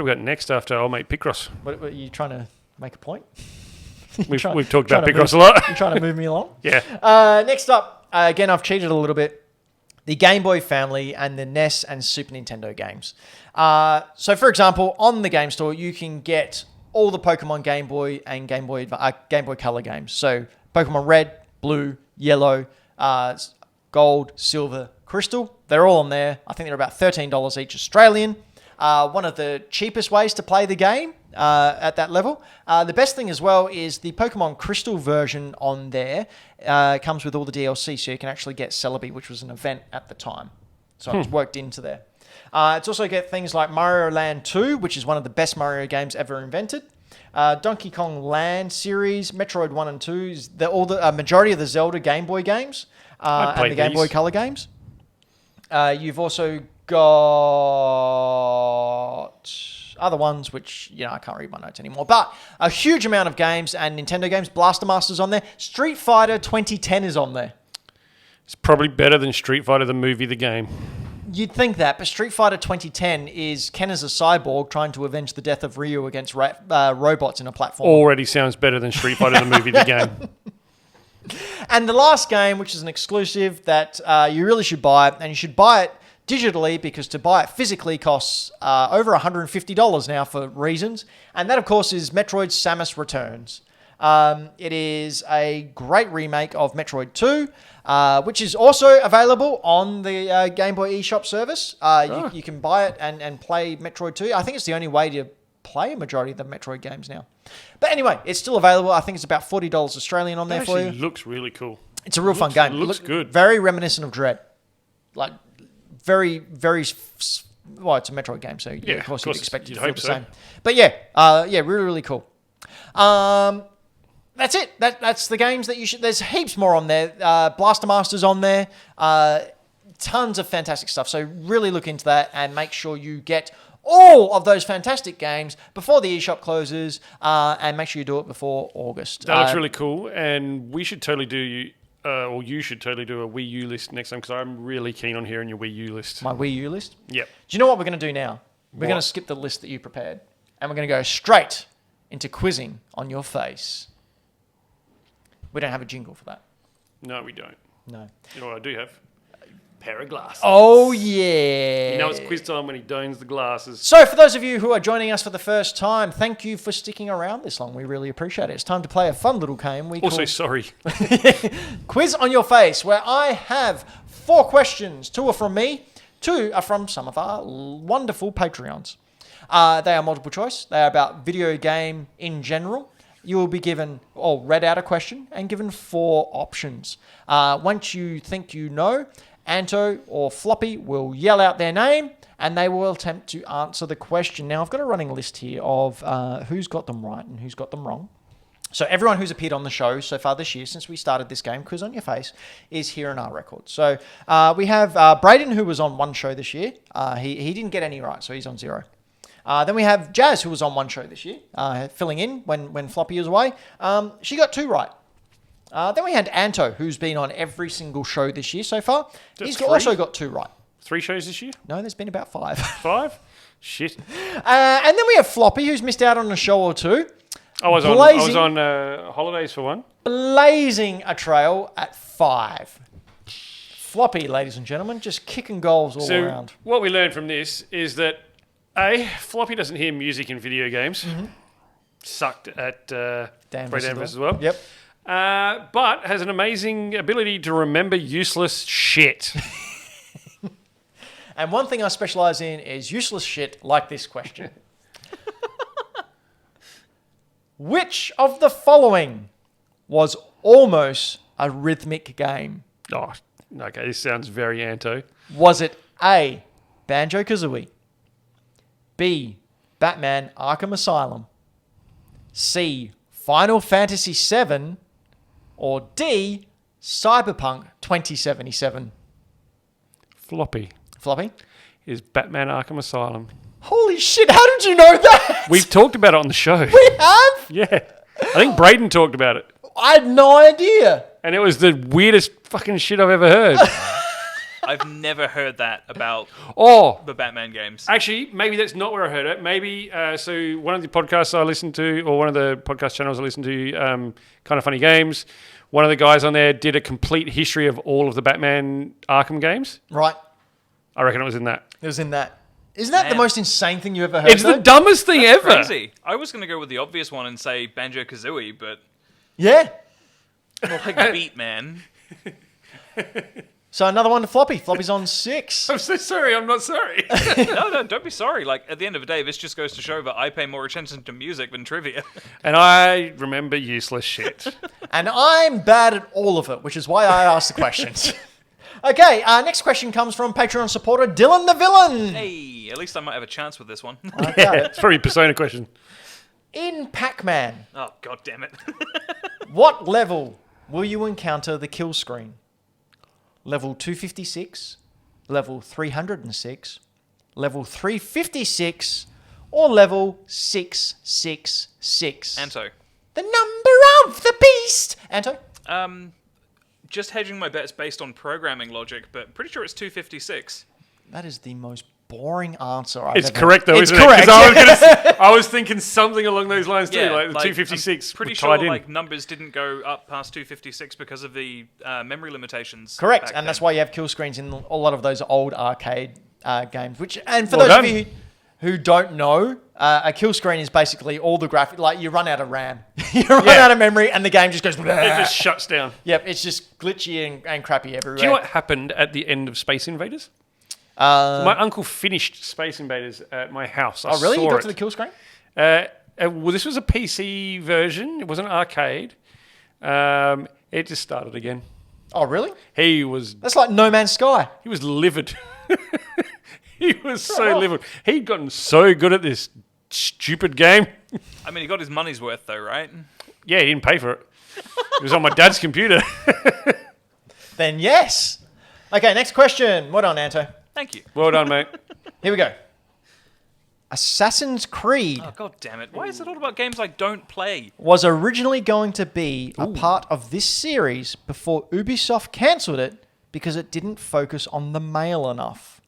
we got next after Old Mate Picross? What are you trying to make a point? We've talked about Picross a lot. You're trying to move me along? Yeah. Next up, again, I've cheated a little bit. The Game Boy family and the NES and Super Nintendo games. So, for example, on the game store, you can get all the Pokemon Game Boy and Game Boy Color games. So, Pokemon Red, Blue, Yellow, Gold, Silver, Crystal. They're all on there. I think they're about $13 each Australian. one of the cheapest ways to play the game at that level. The best thing as well is the Pokemon Crystal version on there comes with all the DLC, so you can actually get Celebi, which was an event at the time. So it's worked into there. It's also got things like Mario Land 2, which is one of the best Mario games ever invented. Donkey Kong Land series, Metroid 1 and 2, the majority of the Zelda Game Boy games and the Game Boy Color games. You've also got other ones, which, I can't read my notes anymore. But a huge amount of games and Nintendo games. Blaster Master's on there. Street Fighter 2010 is on there. It's probably better than Street Fighter, the movie, the game. You'd think that, but Street Fighter 2010 is Ken as a cyborg trying to avenge the death of Ryu against robots in a platform. Already sounds better than Street Fighter, the movie, the game. And the last game, which is an exclusive that you really should buy, and you should buy it digitally because to buy it physically costs over $150 now for reasons. And that, of course, is Metroid Samus Returns. It is a great remake of Metroid 2, which is also available on the Game Boy eShop service. You can buy it and play Metroid 2. I think it's the only way to play a majority of the Metroid games now. But anyway, it's still available. I think it's about $40 Australian on there for you. It looks really cool. It's a real fun game. It looks good. Very reminiscent of Dread. Like, very, very... Well, it's a Metroid game, so of course you'd expect it to feel the same. But really, really cool. That's it. That's the games that you should... There's heaps more on there. Blaster Master's on there. Tons of fantastic stuff. So really look into that and make sure you get all of those fantastic games before the eShop closes, and make sure you do it before August. That looks really cool, and we should totally do... or you should totally do a Wii U list next time, because I'm really keen on hearing your Wii U list. My Wii U list? Yep. Do you know what we're going to do now? We're going to skip the list that you prepared, and we're going to go straight into quizzing on your face. We don't have a jingle for that. No, we don't. No. You know what I do have? Pair of glasses. Oh, yeah. You know it's quiz time when he dons the glasses. So for those of you who are joining us for the first time, thank you for sticking around this long. We really appreciate it. It's time to play a fun little game. Sorry. Quiz on your face, where I have 4 questions. 2 are from me. 2 are from some of our wonderful Patreons. They are multiple choice. They are about video game in general. You will be given, or read out a question, and given 4 options. Once you think you know, Anto or Floppy will yell out their name, and they will attempt to answer the question. Now, I've got a running list here of who's got them right and who's got them wrong. So everyone who's appeared on the show so far this year, since we started this game, Quiz on Your Face, is here in our record. So we have Braden, who was on 1 show this year. He didn't get any right, so he's on 0. Then we have Jazz, who was on 1 show this year, filling in when Floppy was away. She got 2 right. Then we had Anto, who's been on every single show this year so far. He's also got 2 right. 3 shows this year? No, there's been about 5. 5? Shit. And then we have Floppy, who's missed out on a show or 2. I was on holidays for 1. Blazing a trail at 5. Floppy, ladies and gentlemen, just kicking goals all around. What we learned from this is that Floppy doesn't hear music in video games. Mm-hmm. Sucked at Danvers as well. Yep. But has an amazing ability to remember useless shit. And one thing I specialise in is useless shit like this question. Which of the following was almost a rhythmic game? Oh, okay, this sounds very Anto. Was it A, Banjo-Kazooie, B, Batman Arkham Asylum, C, Final Fantasy VII, or D, Cyberpunk 2077? Floppy is Batman Arkham Asylum. Holy shit, how did you know that? We've talked about it on the show. We have? Yeah. I think Braden talked about it. I had no idea. And it was the weirdest fucking shit I've ever heard. I've never heard that about the Batman games. Actually, maybe that's not where I heard it. Maybe, so one of the podcasts I listened to, or one of the podcast channels I listened to, Kind of Funny Games, one of the guys on there did a complete history of all of the Batman Arkham games. Right. I reckon it was in that. It was in that. Isn't that the most insane thing you ever heard? It's the dumbest thing ever. Crazy. I was going to go with the obvious one and say Banjo-Kazooie, but... Yeah. More like Beat Man. So another one to Floppy. Floppy's on 6. I'm so sorry. I'm not sorry. No, don't be sorry. Like, at the end of the day, this just goes to show that I pay more attention to music than trivia. And I remember useless shit. And I'm bad at all of it, which is why I asked the questions. Okay, next question comes from Patreon supporter Dylan the Villain. Hey, at least I might have a chance with this one. Yeah, it's probably a Persona question. In Pac-Man, Oh, god damn it. what level will you encounter the kill screen? Level 256, level 306, level 356, or level 666? Anto. The number of the beast! Anto? Just hedging my bets based on programming logic, but pretty sure it's 256. That is the most boring answer I've It's ever correct though, It's isn't correct. it? 'Cause I was thinking something along those lines too, Yeah, like the like, 256 I'm pretty tied sure in. like numbers didn't go up past 256 because of the memory limitations. Correct, back and that's then. why you have kill screens in a lot of those old arcade games. Which, and for Well those done. of you who don't know, a kill screen is basically all the graphic. Like you run out of RAM, you run Yeah. out of memory, and the game just goes. It just shuts down. Yep, it's just glitchy and crappy everywhere. Do you know what happened at the end of Space Invaders? Uh, My uncle finished Space Invaders at my house. I oh, really? Saw You got it. to the kill screen? Well, this was a PC version. It wasn't arcade. It just started again. Oh, really? He was That's like No Man's Sky. livid. He was so enough. livid. He'd gotten so good at this stupid game. I mean, he got his money's worth though, right? Yeah, he didn't pay for it. It was on my dad's computer. Then yes. Okay, next question. Well done, Anto. Thank you. Well done, mate. Here we go. Assassin's Creed Oh, god damn it. Why is it all about games I don't play? was originally going to be a part of this series before Ubisoft cancelled it because it didn't focus on the male enough.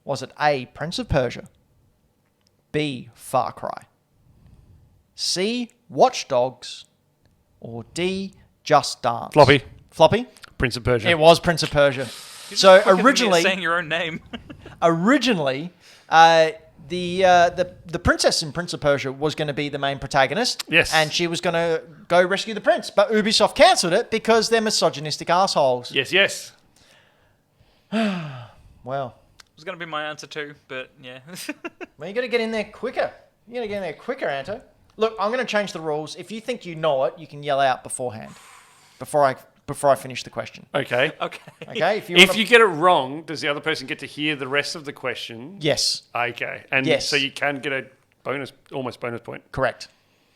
Was it A, Prince of Persia, B, Far Cry, C, Watch Dogs, or D, Just Dance? Floppy. Floppy? Prince of Persia. It was Prince of Persia. You're So just quicker than me at originally, saying your own name. the princess in Prince of Persia was going to be the main protagonist. Yes. And she was going to go rescue the prince. But Ubisoft cancelled it because they're misogynistic assholes. Yes, yes. Well, was going to be my answer too, but yeah. well, you got to get in there quicker. You got to get in there quicker, Anto. Look, I'm going to change the rules. If you think you know it, you can yell out beforehand. Before I finish the question. Okay. Okay. Okay? If If you get it wrong, does the other person get to hear the rest of the question? Yes, Okay. And Yes. so you can get a almost bonus point. correct.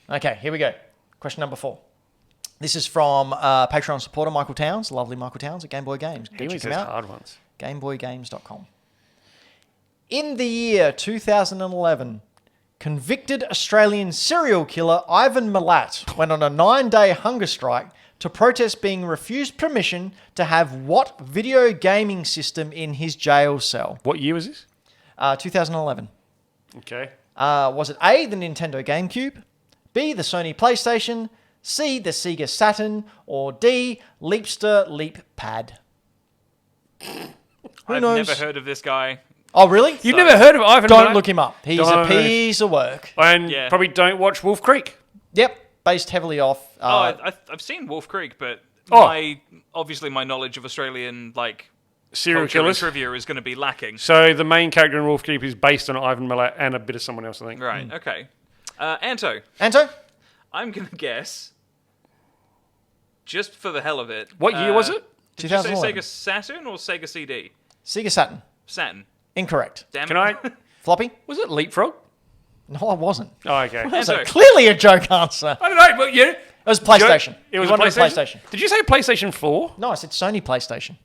Okay, here we go. Question number 4. This is from Patreon supporter Michael Towns, lovely Michael Towns at Game Boy Games. Go He always check him says out. hard ones. GameBoyGames.com. In the year 2011, convicted Australian serial killer Ivan Milat went on a 9-day hunger strike to protest being refused permission to have what video gaming system in his jail cell? What year was this? 2011. Okay. Was it A, the Nintendo GameCube, B, the Sony PlayStation, C, the Sega Saturn, or D, Leapster Leap Pad? Who I've knows? never heard of this guy. Oh, really? You've never heard of Ivan Don't Milat? look him up. He's Don't. a piece of work. And Yeah. probably don't watch Wolf Creek. Yep, based heavily off. I've seen Wolf Creek, but Oh. obviously my knowledge of Australian Serial culture and killers. trivia is going to be lacking. So the main character in Wolf Creek is based on Ivan Milat and a bit of someone else, I think. Right. Okay. Anto, Anto? I'm going to guess, just for the hell of it. What year was it? Did you say 2011. Sega Saturn or Sega CD? Sega Saturn. Saturn. Incorrect. Damn Can it. I? Floppy? Was it Leapfrog? No, I wasn't. Oh, okay. That was Anto. clearly a joke answer. I don't know, but yeah. It was PlayStation. It was You a wanted PlayStation? Did you say PlayStation 4? No, I said Sony PlayStation.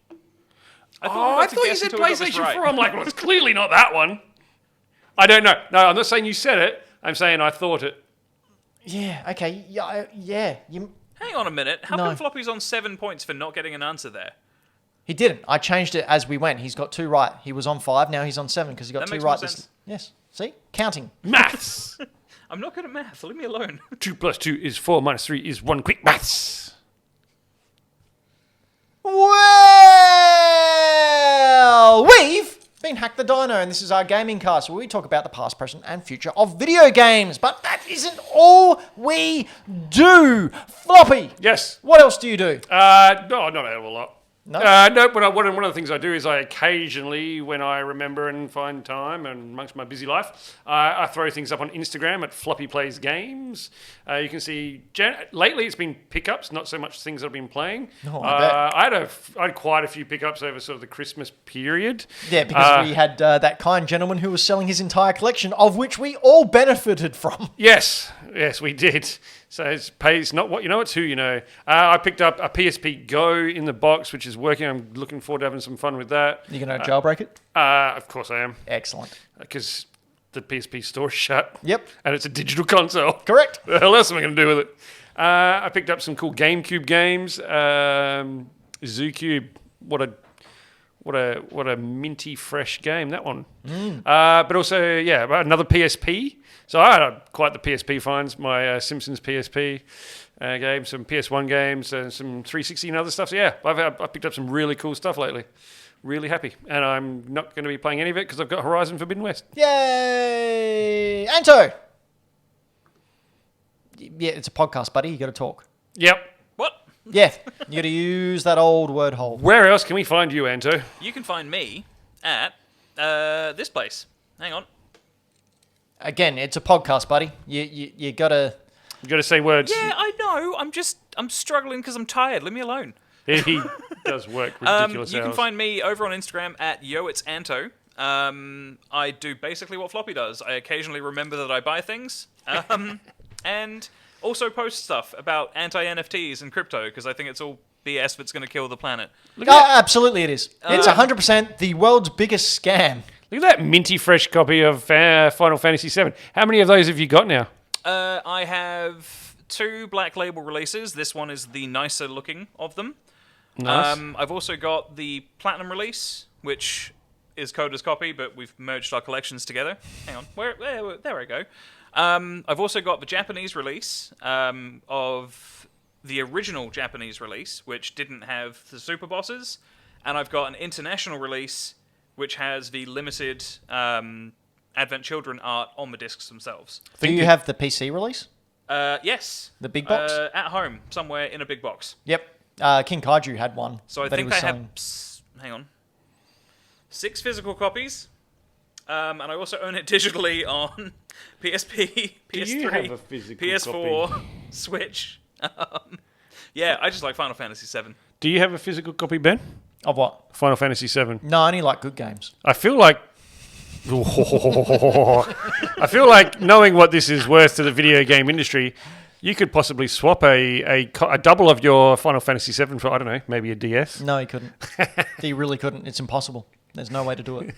I thought, Oh, we I got to thought you guess said until we got this PlayStation right. 4. I'm like, well, it's clearly not that one. I don't know. No, I'm not saying you said it. I'm saying I thought it. Yeah, okay. Yeah. Hang on a minute. How No. come Floppy's on 7 points for not getting an answer there? He didn't. I changed it as we went. He's got 2 right. He was on 5. Now he's on 7 because he got That 2 makes more right. sense. Yes. See? Counting. Maths. I'm not good at math. Leave me alone. 2 plus 2 is 4 minus 3 is 1. Quick maths. Well, we've been Hack the Dino, and this is our gaming cast where we talk about the past, present, and future of video games. But that isn't all we do. Floppy, Yes. what else do you do? No, not a hell of a lot. No? No, but one of the things I do is I occasionally, when I remember and find time and amongst my busy life, I throw things up on Instagram at Floppy Plays Games. You can see, lately it's been pickups, not so much things I've been playing. Oh, I bet. I had quite a few pickups over sort of the Christmas period. Yeah, because we had that kind gentleman who was selling his entire collection, of which we all benefited from. Yes, we did. So it's not what you know, it's who you know. I picked up a PSP Go in the box, which is working. I'm looking forward to having some fun with that. You going to jailbreak it? Of course I am. Excellent. Because the PSP store's shut. Yep. And it's a digital console. Correct. What the hell else am I going to do with it? I picked up some cool GameCube games. ZooCube, what a minty fresh game, that one. But also, another PSP. So I had quite the PSP finds, my Simpsons PSP game, some PS1 games, and some 360 and other stuff. So yeah, I've picked up some really cool stuff lately. Really happy. And I'm not going to be playing any of it because I've got Horizon Forbidden West. Yay! Anto! Yeah, it's a podcast, buddy. You got to talk. Yep. What? Yeah, you got to use that old word hole. Where else can we find you, Anto? You can find me at this place. Hang on. Again, it's a podcast, buddy. You got to... You got to say words. Yeah, I know. I'm struggling because I'm tired. Leave me alone. He does work ridiculous You can hours. find me over on Instagram at yoitsanto. I do basically what Floppy does. I occasionally remember that I buy things, and also post stuff about anti-NFTs and crypto because I think it's all BS that's going to kill the planet. Absolutely it is. It's 100% the world's biggest scam. Look at that minty fresh copy of Final Fantasy VII. How many of those have you got now? I have 2 Black Label releases. This one is the nicer looking of them. Nice. I've also got the Platinum release, which is Coda's copy, but we've merged our collections together. Hang on. There I go. I've also got the Japanese release of the original Japanese release, which didn't have the super bosses. And I've got an international release, which has the limited Advent Children art on the discs themselves. Do you have the PC release? Yes. The big box? At home, somewhere in a big box. Yep. King Kaiju had one. So I think I have... Hang on. 6 physical copies. And I also own it digitally on PSP, PS3, you have a physical PS4, copy? Switch. Yeah, I just like Final Fantasy VII. Do you have a physical copy, Ben? Of what? Final Fantasy VII. No, I only like good games. I feel like... I feel like knowing what this is worth to the video game industry, you could possibly swap a double of your Final Fantasy VII for, I don't know, maybe a DS. No, he couldn't. He really couldn't. It's impossible. There's no way to do it.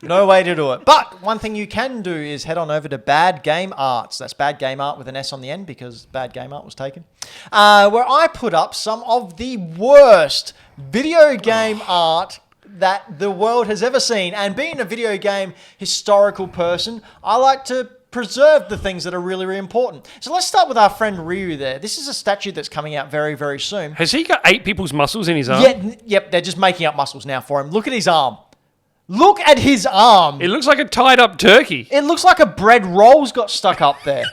No way to do it. But one thing you can do is head on over to Bad Game Arts. That's Bad Game Art with an S on the end because Bad Game Art was taken. Where I put up some of the worst video game art that the world has ever seen. And being a video game historical person, I like to preserve the things that are really, really important. So let's start with our friend Ryu there. This is a statue that's coming out very, very soon. Has he got 8 people's muscles in his arm? Yep, they're just making up muscles now for him. Look at his arm. Look at his arm. It looks like a tied up turkey. It looks like a bread roll's got stuck up there.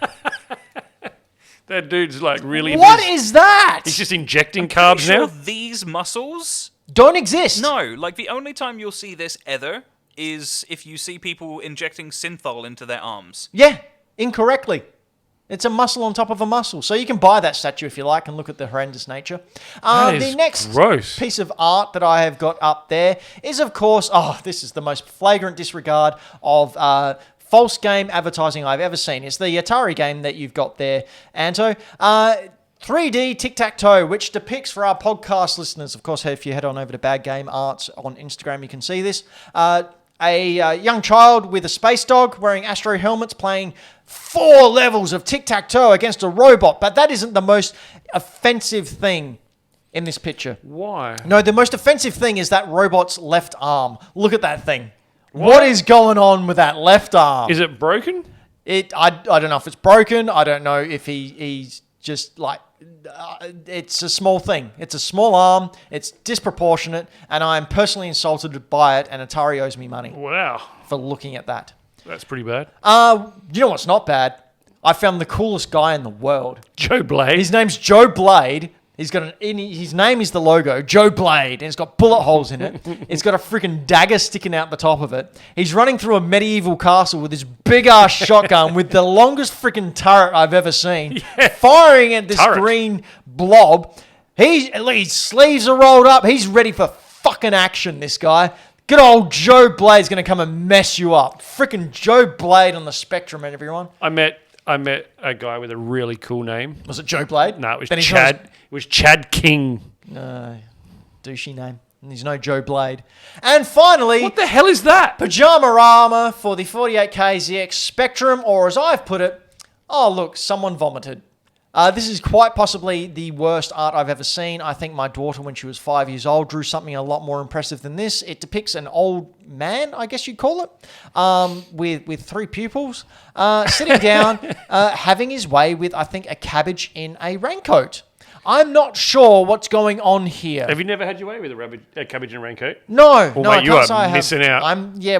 That dude's like really... What is that? He's just injecting carbs Sure, now? these muscles... Don't exist. No, like the only time you'll see this ever is if you see people injecting synthol into their arms. Yeah, incorrectly. It's a muscle on top of a muscle. So you can buy that statue if you like and look at the horrendous nature. That is the next gross. piece of art that I have got up there is, of course, this is the most flagrant disregard of false game advertising I've ever seen. It's the Atari game that you've got there, Anto. 3D tic-tac-toe, which depicts for our podcast listeners, of course, if you head on over to Bad Game Arts on Instagram, you can see this. A young child with a space dog wearing Astro helmets playing 4 levels of tic-tac-toe against a robot. But that isn't the most offensive thing in this picture. Why? No, the most offensive thing is that robot's left arm. Look at that thing. What is going on with that left arm? Is it broken? I don't know if it's broken. I don't know if he's just like... it's a small thing. It's a small arm. It's disproportionate, and I am personally insulted by it, and Atari owes me money Wow. for looking at that. That's pretty bad. You know what's not bad? I found the coolest guy in the world. Joe Blade. His name's Joe Blade. He's got his name is the logo, Joe Blade, and it's got bullet holes in it. It's got a freaking dagger sticking out the top of it. He's running through a medieval castle with this big-ass shotgun with the longest freaking turret I've ever seen, firing at this green blob. His sleeves are rolled up. He's ready for fucking action, this guy. Good old Joe Blade's going to come and mess you up. Freaking Joe Blade on the spectrum, everyone. I met a guy with a really cool name. Was it Joe Blade? No, it was Chad. It was Chad King. No, douchey name. And there's no Joe Blade. And finally... What the hell is that? Pajama armor for the 48K ZX Spectrum, or as I've put it, oh, look, someone vomited. This is quite possibly the worst art I've ever seen. I think my daughter, when she was 5 years old, drew something a lot more impressive than this. It depicts an old man, I guess you'd call it, with three pupils, sitting down, having his way with, I think, a cabbage in a raincoat. I'm not sure what's going on here. Have you never had your way with a cabbage and raincoat? No, well, no, mate, you are missing out.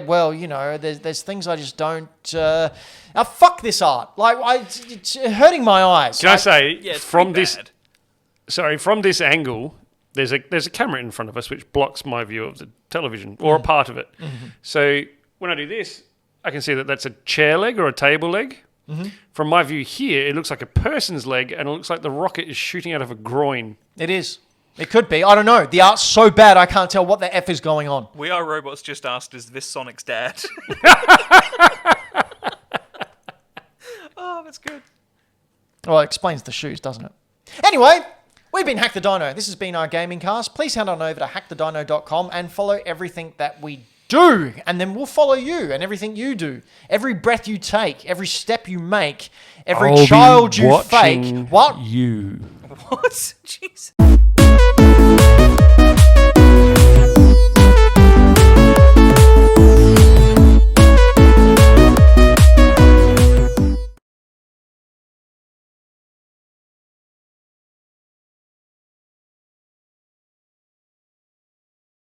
Well, you know, there's things I just don't. Fuck this art. Like, it's hurting my eyes. Can I say, yeah, from this angle, there's a camera in front of us which blocks my view of the television or a part of it. Mm-hmm. So when I do this, I can see that that's a chair leg or a table leg. Mm-hmm. From my view here, it looks like a person's leg, and it looks like the rocket is shooting out of a groin. It is. It could be. I don't know. The art's so bad, I can't tell what the F is going on. We Are Robots just asked, is this Sonic's dad? Oh, that's good. Well, it explains the shoes, doesn't it? Anyway, we've been Hack the Dino. This has been our gaming cast. Please head on over to hackthedino.com and follow everything that we do, and then we'll follow you and everything you do. Every breath you take, every step you make, every child you fake. What? You. What? Jeez.